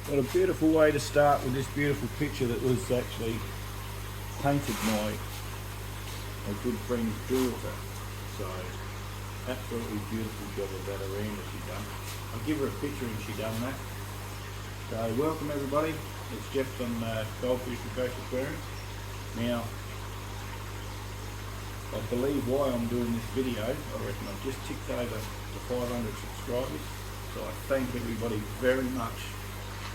What a beautiful way to start with this beautiful picture that was actually painted by a good friend's daughter. So, absolutely beautiful job of that Aranda she done. I'll give her a picture and she done that. So, welcome everybody. It's Jeff from Goldfish and Coastal Aquarium. Now, I believe why I'm doing this video, I reckon I've just ticked over the 500 subscribers. So I thank everybody very much.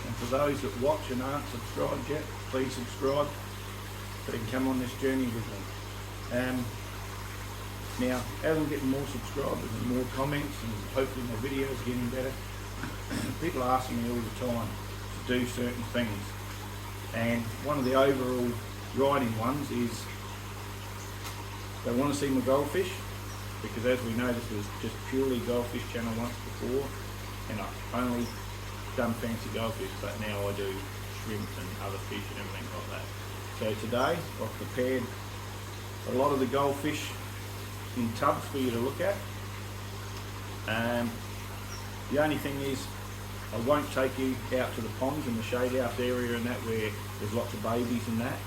And for those that watch and aren't subscribed yet, please subscribe so you can come on this journey with me. Now, as I'm getting more subscribers and more comments and hopefully my videos are getting better, people are asking me all the time to do certain things. And one of the overall riding ones is they want to see my goldfish, because as we know this was just purely goldfish channel once before, and I've only done fancy goldfish, but now I do shrimp and other fish and everything like that. So today I've prepared a lot of the goldfish in tubs for you to look at. The only thing is I won't take you out to the ponds and the shade house area and that where there's lots of babies and that.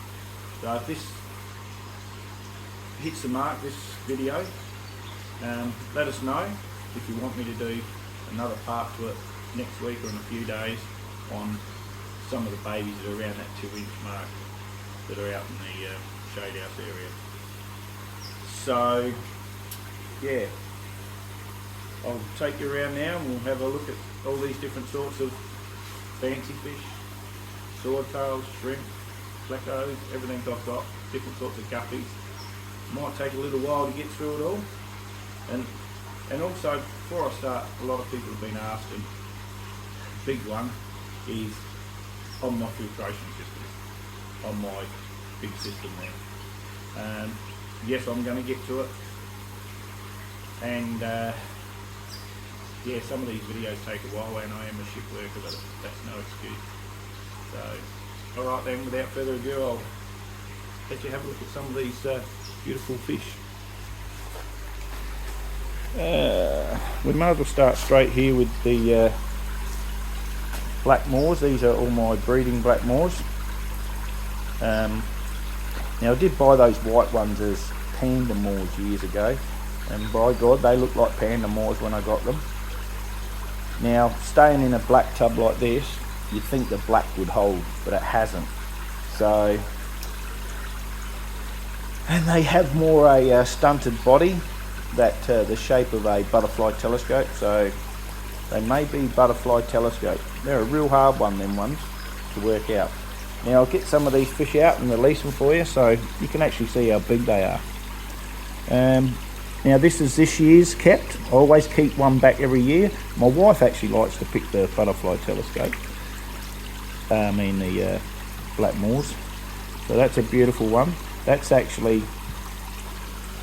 So if this hits the mark, this video, let us know if you want me to do another part to it next week or in a few days on some of the babies that are around that 2-inch mark that are out in the shade house area. So yeah, I'll take you around now and we'll have a look at all these different sorts of fancy fish, swordtails, shrimp, fleckos, everything I've got, different sorts of guppies. Might take a little while to get through it all. And also, before I start, a lot of people have been asking, the big one is on my filtration system, on my big system there. Yes, I'm going to get to it. And yeah, some of these videos take a while and I am a shift worker, but that's no excuse. So, alright then, without further ado, I'll let you have a look at some of these beautiful fish. We may as well start straight here with the black moors. These are all my breeding black moors. Now I did buy those white ones as panda moors years ago, and by God they look like panda moors when I got them. Now staying in a black tub like this, you'd think the black would hold, but it hasn't. So, and they have more a stunted body, that the shape of a butterfly telescope, so they may be butterfly telescope. They're a real hard one, them ones, to work out. Now I'll get some of these fish out and release them for you so you can actually see how big they are. Now this is this year's kept. I always keep one back every year. My wife actually likes to pick the butterfly telescope. The black moors. So that's a beautiful one. That's actually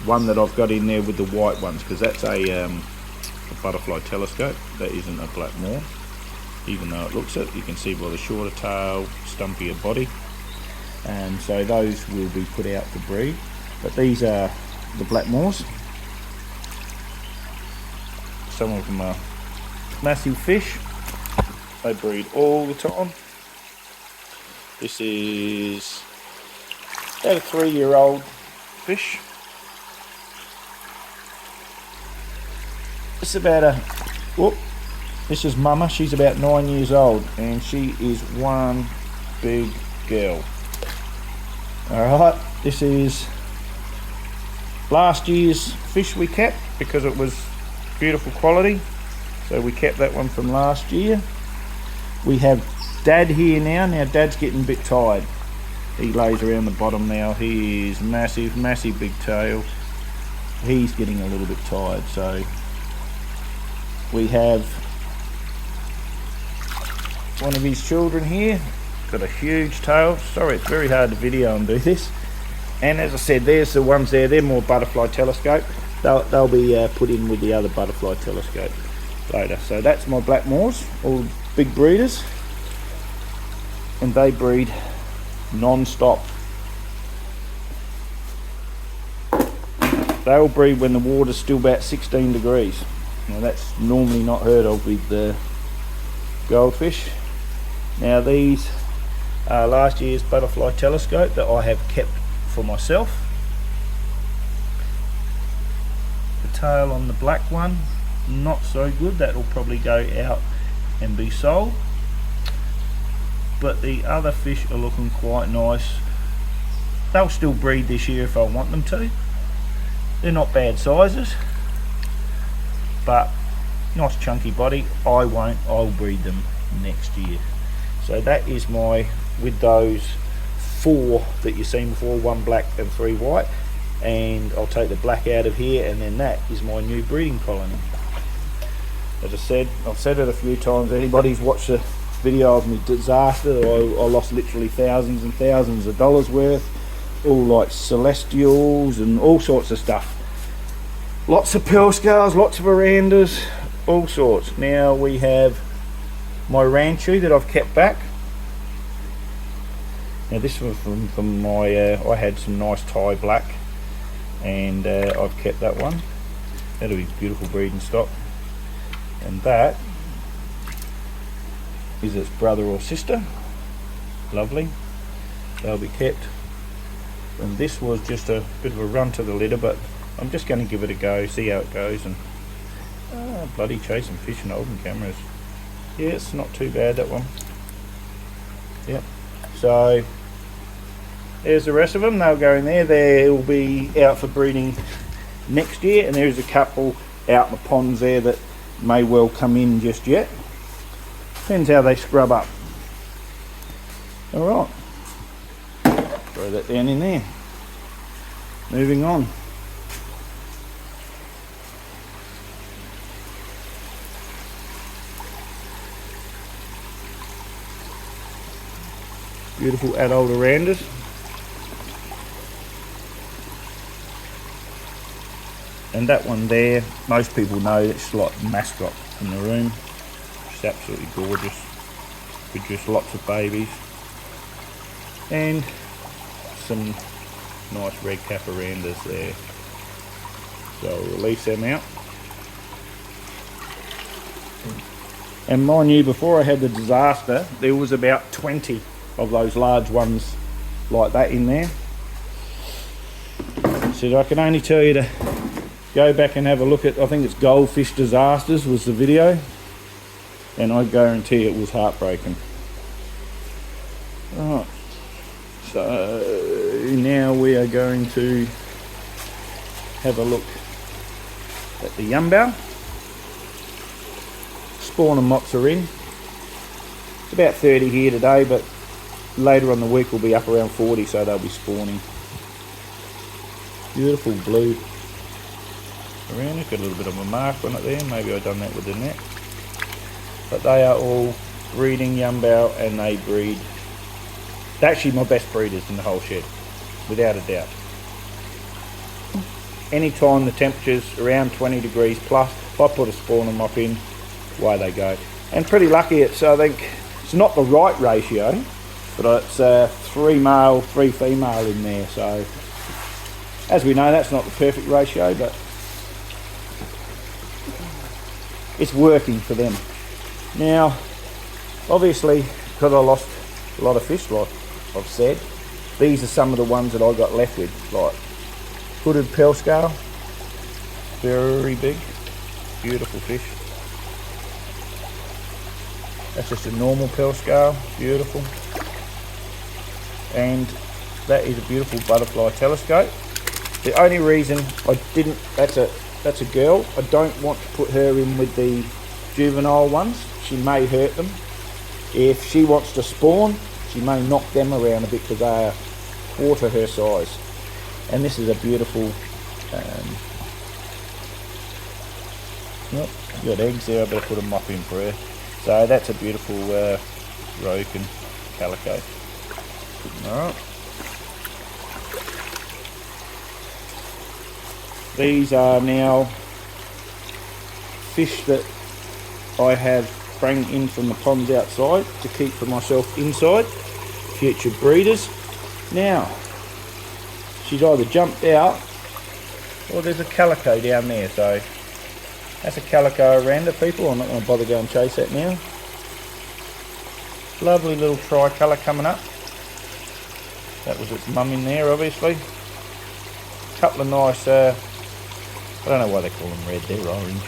one that I've got in there with the white ones, because that's a butterfly telescope. That isn't a black moor, even though it looks it. You can see by the shorter tail, stumpier body, and so those will be put out to breed. But these are the black moors. Some of them are massive fish. They breed all the time. This is about a 3-year-old fish. It's about a, whoop, this is Mama, she's about 9 years old and she is one big girl. Alright, this is last year's fish we kept because it was beautiful quality, so we kept that one from last year. We have Dad here now. Now Dad's getting a bit tired. He lays around the bottom now. He is massive, massive big tail. He's getting a little bit tired, so we have one of his children here, got a huge tail. Sorry, it's very hard to video and do this. And as I said, there's the ones there, they're more butterfly telescope. They'll be put in with the other butterfly telescope later. So that's my black moors, all big breeders. And they breed non-stop. They all breed when the water's still about 16 degrees. Now that's normally not heard of with the goldfish. Now these are last year's butterfly telescope that I have kept for myself. The tail on the black one, not so good, that will probably go out and be sold. But the other fish are looking quite nice. They'll still breed this year if I want them to. They're not bad sizes, but nice chunky body. I won't, I'll breed them next year. So that is my, with those 4 that you've seen before, 1 black and 3 white, and I'll take the black out of here, and then that is my new breeding colony. As I said, I've said it a few times, anybody's watched the video of me disaster, I lost literally thousands and thousands of dollars worth, all like celestials and all sorts of stuff. Lots of pearl scales, lots of verandas, all sorts. Now we have my ranchu that I've kept back. Now this was from my, I had some nice Thai black, and I've kept that one. That'll be beautiful breeding stock. And that is its brother or sister. Lovely. They'll be kept. And this was just a bit of a run to the litter, but I'm just going to give it a go, see how it goes. And bloody chasing fish and holding cameras. Yeah, it's not too bad, that one. Yep. So there's the rest of them. They'll go in there. They'll be out for breeding next year, and there's a couple out in the ponds there that may well come in just yet. Depends how they scrub up. Alright, throw that down in there. Moving on. Beautiful adult orandas. And that one there, most people know it's like mascot in the room. It's absolutely gorgeous. Produce lots of babies. And some nice red cap orandas there. So I'll release them out. And mind you, before I had the disaster, there was about 20 of those large ones like that in there. So I can only tell you to go back and have a look at, I think it's Goldfish Disasters was the video, and I guarantee it was heartbreaking. Right, so now we are going to have a look at the yumbao. Spawn and mops are in. It's about 30 here today, but later on the week will be up around 40, so they'll be spawning. Beautiful blue around it, got a little bit of a mark on it there, maybe I've done that with the net. But they are all breeding yumbao, and they breed. They're actually my best breeders in the whole shed, without a doubt. Anytime the temperature's around 20 degrees plus, if I put a spawn and mop in, away they go. And pretty lucky, it's, I think, it's not the right ratio, but it's 3 male, 3 female in there. So, as we know, that's not the perfect ratio, but it's working for them. Now, obviously, because I lost a lot of fish, like I've said, these are some of the ones that I got left with, like hooded pearl scale, very big, beautiful fish. That's just a normal pearl scale, beautiful. And that is a beautiful butterfly telescope. The only reason I didn't, that's a girl, I don't want to put her in with the juvenile ones. She may hurt them. If she wants to spawn, she may knock them around a bit because they are quarter her size. And this is a beautiful, got eggs there, I better put them up in for her. So that's a beautiful Roken calico. Alright. These are now fish that I have sprang in from the ponds outside to keep for myself inside. Future breeders. Now, she's either jumped out or there's a calico down there. So that's a calico oranda, people. I'm not going to bother going and chase that now. Lovely little tricolour coming up. That was its mum in there, obviously. Couple of nice, I don't know why they call them red, they're orange.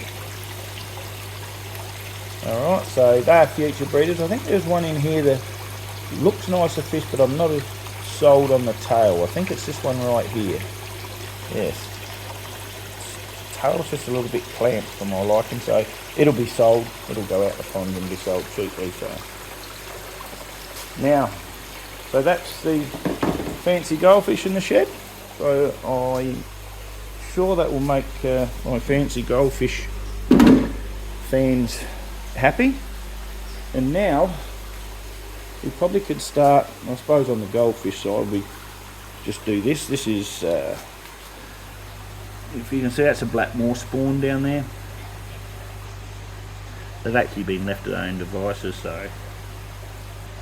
Alright, so they're future breeders. I think there's one in here that looks nice a fish, but I'm not as sold on the tail. I think it's this one right here. Yes. Tail's just a little bit clamped for my liking, so it'll be sold. It'll go out the pond and be sold cheaply. So now, so that's the fancy goldfish in the shed. So I'm sure that will make my fancy goldfish fans happy. And now we probably could start, I suppose on the goldfish side, we just do this. This is, if you can see, that's a Blackmore spawn down there. They've actually been left to their own devices, so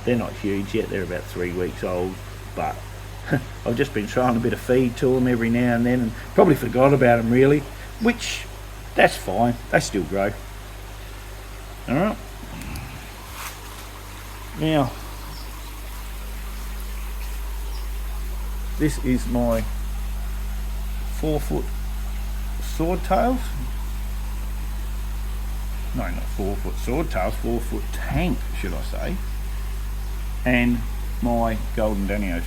they're not huge yet. They're about 3 weeks old, but I've just been throwing a bit of feed to them every now and then, and probably forgot about them really, which that's fine. They still grow. All right. Now, this is my 4-foot swordtails. No, not 4-foot swordtails, 4-foot tank, should I say. And my golden danios.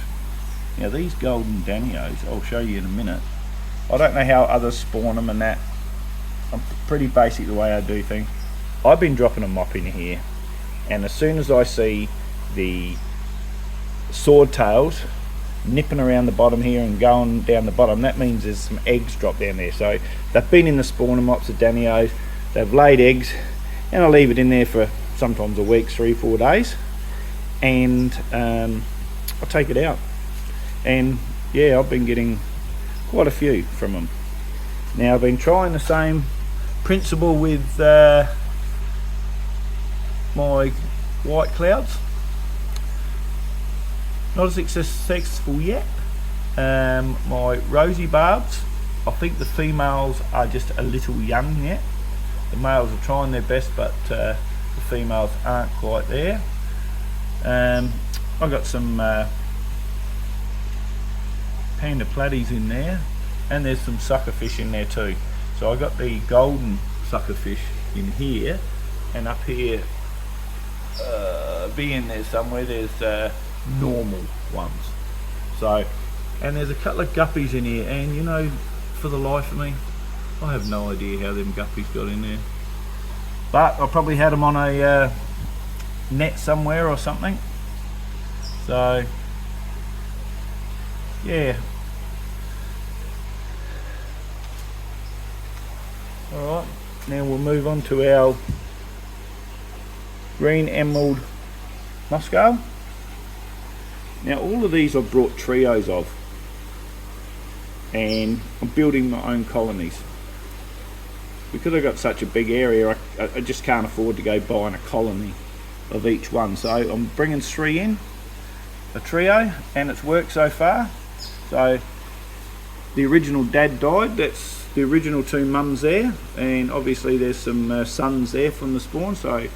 Now these golden danios, I'll show you in a minute. I don't know how others spawn them and that. I'm pretty basic the way I do things. I've been dropping a mop in here, and as soon as I see the swordtails nipping around the bottom here and going down the bottom, that means there's some eggs dropped down there. So they've been in the spawner mops of danios, they've laid eggs, and I leave it in there for sometimes a week, 3-4 days, and I'll take it out. And yeah, I've been getting quite a few from them. Now I've been trying the same principle with my white clouds. Not as successful yet. My rosy barbs, I think the females are just a little young yet. The males are trying their best, but the females aren't quite there. I've got some panda platies in there, and there's some suckerfish in there too. So I got the golden suckerfish in here, and up here, be in there somewhere, there's normal ones. So, and there's a couple of guppies in here, and you know, for the life of me, I have no idea how them guppies got in there. But I probably had them on a net somewhere or something. So yeah. Alright, now we'll move on to our green emerald musco. Now all of these I've brought trios of, and I'm building my own colonies. Because I've got such a big area, I just can't afford to go buying a colony of each one. So I'm bringing 3 in, a trio, and it's worked so far. So the original dad died, that's the original 2 mums there, and obviously there's some sons there from the spawn, so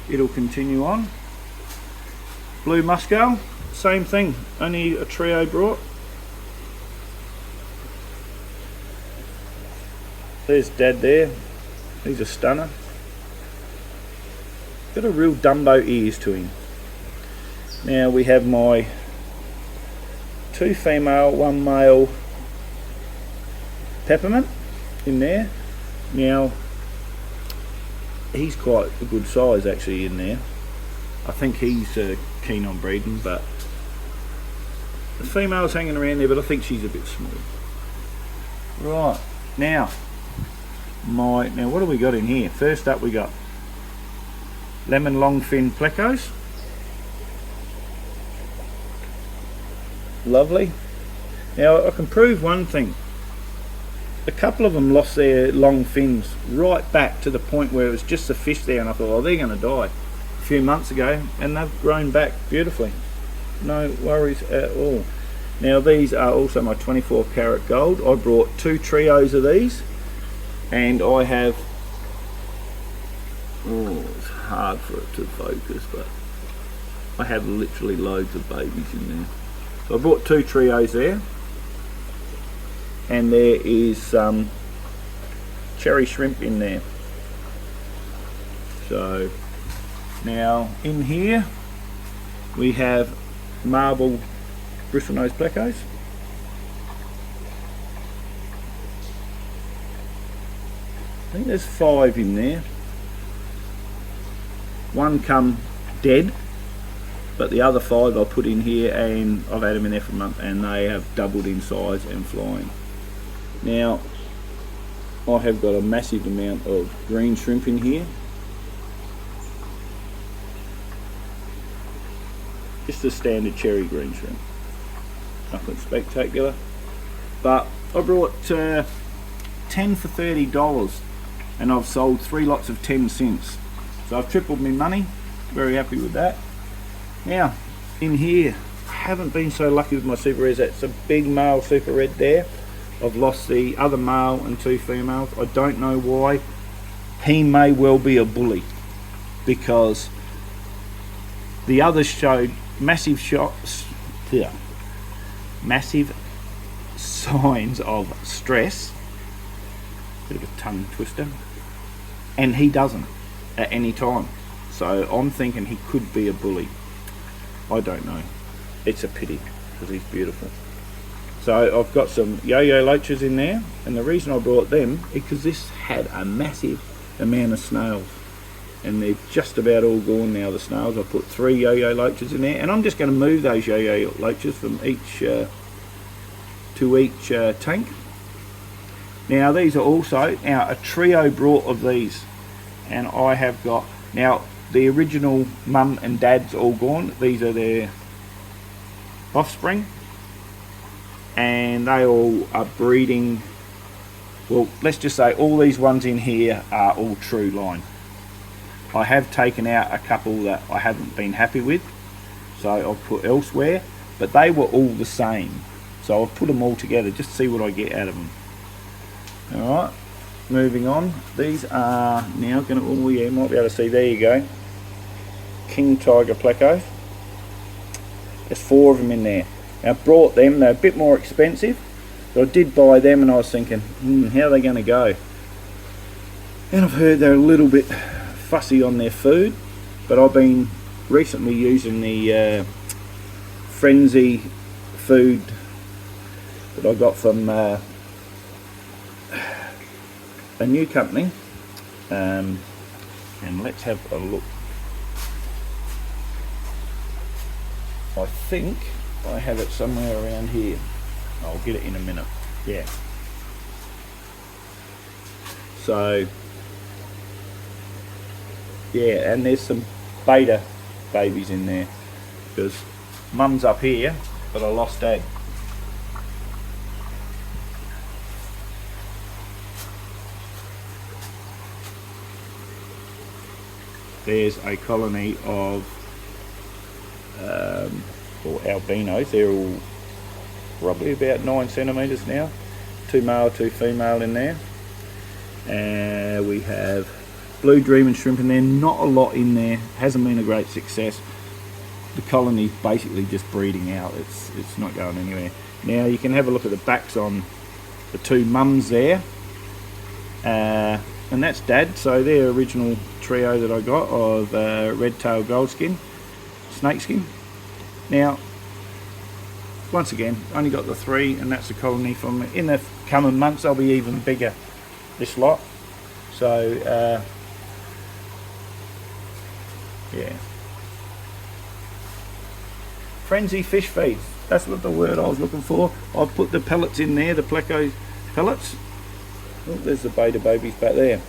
it'll continue on. Blue musco, same thing, only a trio brought. There's dad there, he's a stunner. Got a real Dumbo ears to him. Now we have my 2 female, 1 male peppermint in there. Now he's quite a good size actually in there. I think he's keen on breeding, but the female's hanging around there, but I think she's a bit small. Right, now what have we got in here? First up we got lemon longfin plecos. Lovely. Now I can prove one thing. A couple of them lost their long fins right back to the point where it was just a fish there, and I thought, oh, they're going to die a few months ago, and they've grown back beautifully. No worries at all. Now these are also my 24 karat gold. I brought 2 trios of these, and I have, oh, it's hard for it to focus, but I have literally loads of babies in there. So I bought 2 trios there, and there is some cherry shrimp in there. So now in here we have marble bristlenose plecos. I think there's 5 in there. One come dead, but the other 5 I put in here, and I've had them in there for a month, and they have doubled in size and flying. Now I have got a massive amount of green shrimp in here. Just a standard cherry green shrimp. Nothing spectacular. But I brought 10 for $30, and I've sold 3 lots of 10 cents. So I've tripled my money. Very happy with that. Now, in here, I haven't been so lucky with my super rares. That's a big male super red there. I've lost the other male and 2 females. I don't know why. He may well be a bully, because the others showed massive shots, massive signs of stress. Bit of a tongue twister. And he doesn't at any time. So I'm thinking he could be a bully. I don't know. It's a pity, because he's beautiful. So I've got some yo-yo loaches in there, and the reason I brought them is because this had a massive amount of snails, and they're just about all gone now, the snails. I put 3 yo-yo loaches in there, and I'm just going to move those yo-yo loaches from each to each tank. Now these are also, now a trio brought of these, and I have got, now the original mum and dad's all gone. These are their offspring, and they all are breeding. Well, let's just say all these ones in here are all true line. I have taken out a couple that I haven't been happy with, so I've put elsewhere, but they were all the same. So I've put them all together just to see what I get out of them. Alright, moving on. These are now going to, oh yeah, you might be able to see, there you go. King Tiger plecos. There's 4 of them in there. Now I brought them, they're a bit more expensive, but I did buy them, and I was thinking, how are they going to go? And I've heard they're a little bit fussy on their food, but I've been recently using the Frenzy food that I got from a new company, and let's have a look. I think I have it somewhere around here. I'll get it in a minute. Yeah. So yeah, and there's some beta babies in there, because mum's up here, but I lost dad. There's a colony of or albinos. They're all probably about 9 centimetres now. 2 male, 2 female in there. And we have blue dreaming shrimp in there. Not a lot in there. Hasn't been a great success. The colony's basically just breeding out. It's not going anywhere. Now you can have a look at the backs on the 2 mums there. And that's dad. So they're original trio that I got of red-tailed goldskin, snakeskin. Now, once again, only got the 3, and that's the colony from. In the coming months, they'll be even bigger, this lot. So, yeah. Frenzy fish feed. That's what the word I was looking for. I've put the pellets in there, the pleco pellets. Oh, there's the beta babies back there,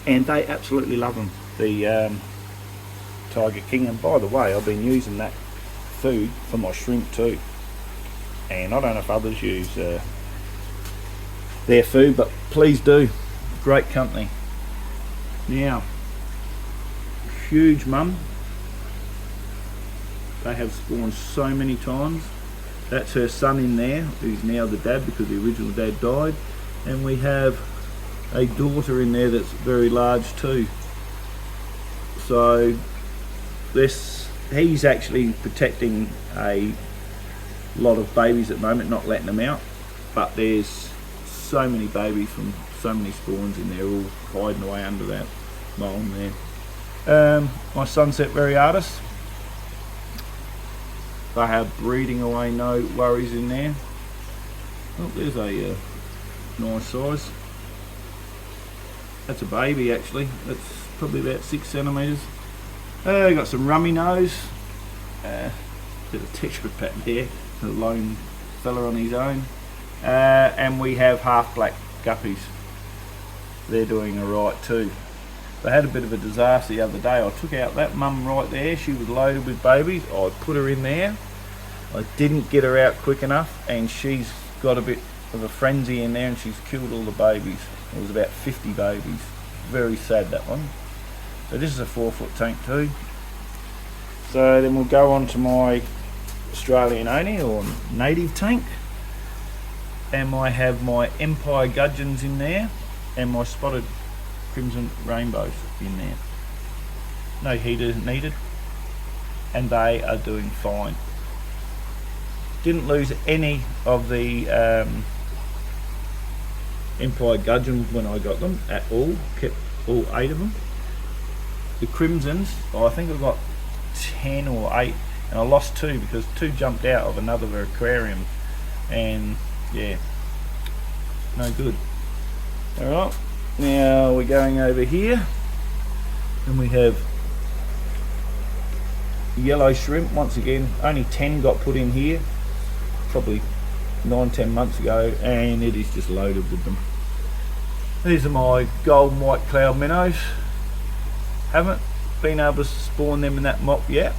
and they absolutely love them. The Tiger King, and by the way, I've been using that food for my shrimp too, and I don't know if others use their food, but please do. Great company. Now, huge mum. They have spawned so many times. That's her son in there, who's now the dad because the original dad died. And we have a daughter in there that's very large too. So this he's actually protecting a lot of babies at the moment, not letting them out, but there's so many babies from so many spawns in there, all hiding away under that mould there. My sunset variatus, they are breeding away, no worries in there. Oh, there's a nice size. That's a baby actually, that's probably about 6 centimetres. Got some rummy nose, bit of texture pattern there, a lone fella on his own. And we have half black guppies. They're doing alright too. They had a bit of a disaster the other day. I took out that mum right there, she was loaded with babies. I put her in there. I didn't get her out quick enough and she's got a bit of a frenzy in there and she's killed all the babies. It was about 50 babies. Very sad, that one. So this is a 4-foot tank too. So then we'll go on to my Australian only or native tank. And I have my Empire Gudgeons in there and my spotted crimson rainbows in there. No heater needed and they are doing fine. Didn't lose any of the Empire Gudgeons when I got them at all, kept all 8 of them. The crimsons, I think I got 10 or 8 and I lost 2 because 2 jumped out of another aquarium and yeah, no good. Alright, now we're going over here and we have yellow shrimp. Once again, only 10 got put in here, probably 9-10 months ago, and it is just loaded with them. These are my golden white cloud minnows. Haven't been able to spawn them in that mop yet.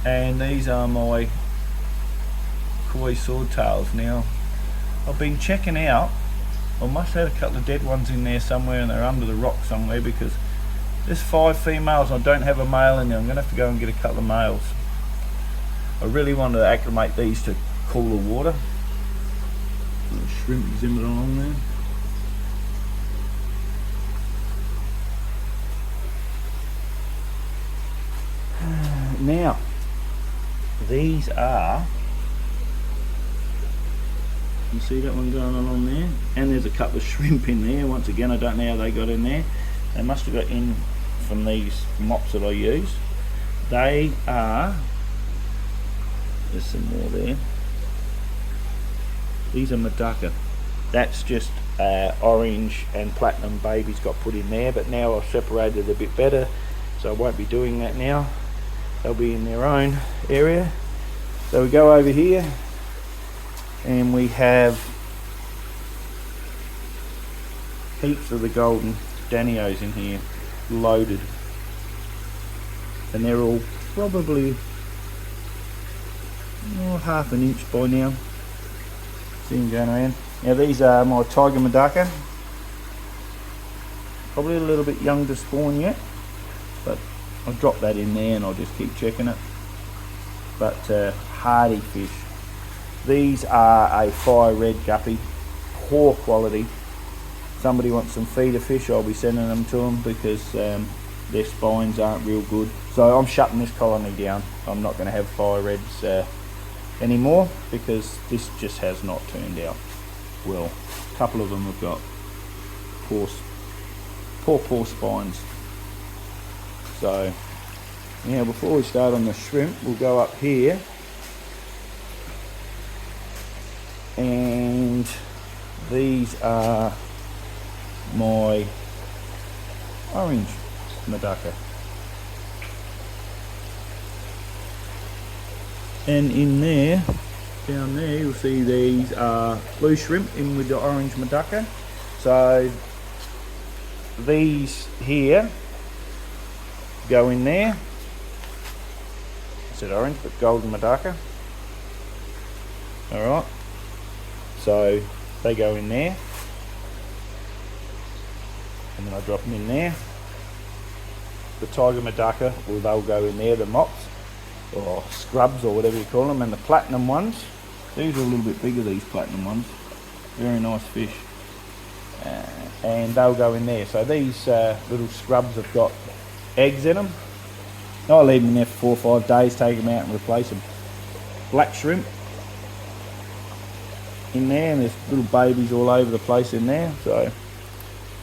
And these are my koi swordtails. Now, I've been checking out, I must have had a couple of dead ones in there somewhere and they're under the rock somewhere because there's 5 females and I don't have a male in there. I'm going to have to go and get a couple of males. I really want to acclimate these to cooler water. Little shrimp zimming along there. Now, these are, you see that one going along there, and there's a couple of shrimp in there. Once again, I don't know how they got in there. They must have got in from these mops that I use. They are, there's some more there. These are Medaka. That's just orange and platinum babies got put in there, but now I've separated it a bit better, so I won't be doing that now. They'll be in their own area. So we go over here and we have heaps of the golden Danios in here, loaded. And they're all probably half an inch by now. See them going around. Now these are my Tiger Medaka. Probably a little bit young to spawn yet, but I'll drop that in there and I'll just keep checking it. But hardy fish. These are a fire red guppy, poor quality. Somebody wants some feeder fish, I'll be sending them to them because their spines aren't real good. So I'm shutting this colony down. I'm not going to have fire reds anymore because this just has not turned out well. A couple of them have got poor spines. So now before we start on the shrimp, we'll go up here and these are my orange Medaka. And in there, down there, you'll see these are blue shrimp in with the orange Medaka. So these here go in there. I said orange, but golden Medaka. Alright, so they go in there. And then I drop them in there. The Tiger Medaka, well, they'll go in there, the mops, or scrubs, or whatever you call them. And the platinum ones, these are a little bit bigger, these platinum ones. Very nice fish. And they'll go in there. So these little scrubs have got eggs in them. I'll leave them in there for 4 or 5 days, take them out and replace them. Black shrimp in there, and there's little babies all over the place in there. So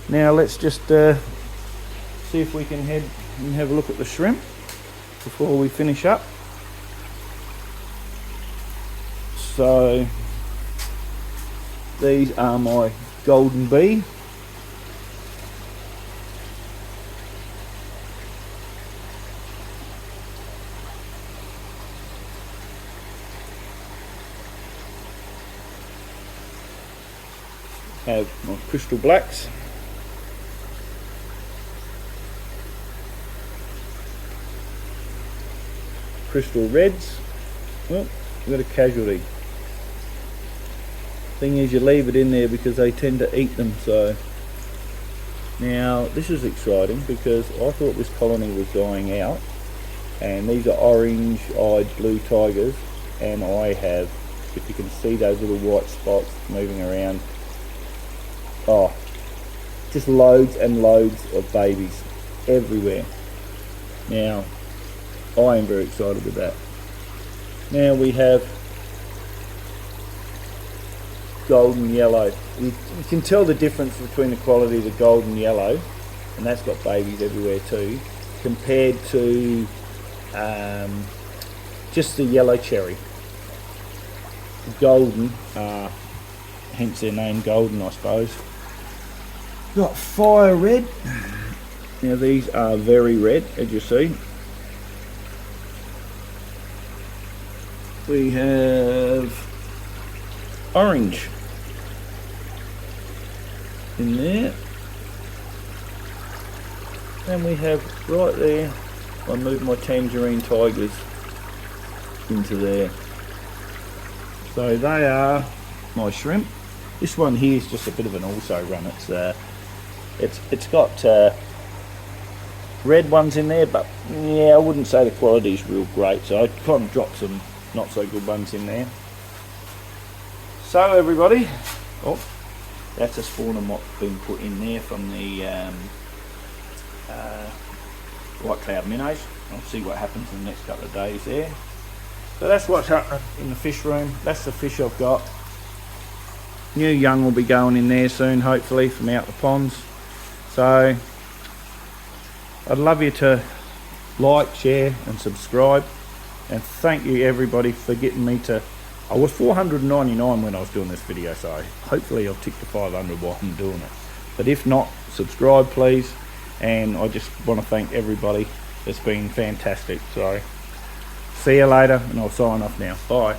now let's just see if we can head and have a look at the shrimp before we finish up. So these are my golden bee. Have my crystal blacks. Crystal reds. Oh, we've got a casualty. Thing is, you leave it in there because they tend to eat them. So now this is exciting because I thought this colony was dying out, and these are orange-eyed blue tigers, and I have, if you can see those little white spots moving around, oh, just loads and loads of babies everywhere. Now I am very excited with that. Now we have golden yellow. You can tell the difference between the quality of the golden yellow, and that's got babies everywhere too, compared to just the yellow cherry. Golden, hence their name golden, I suppose. Got fire red. Now these are very red, as you see. We have orange in there, and we have right there, I moved my tangerine tigers into there. So they are my shrimp. This one here is just a bit of an also run. It's got red ones in there, but yeah, I wouldn't say the quality is real great, so I kind of dropped some not so good ones in there. So everybody, oh, that's a spawner mop being put in there from the white cloud minnows. I'll see what happens in the next couple of days there. So that's what's happening in the fish room. That's the fish I've got. New young will be going in there soon, hopefully, from out the ponds. So I'd love you to like, share and subscribe, and thank you everybody for getting me to, I was 499 when I was doing this video, so hopefully I'll tick to 500 while I'm doing it. But if not, subscribe please, and I just want to thank everybody. It's been fantastic. So see you later, and I'll sign off now. Bye.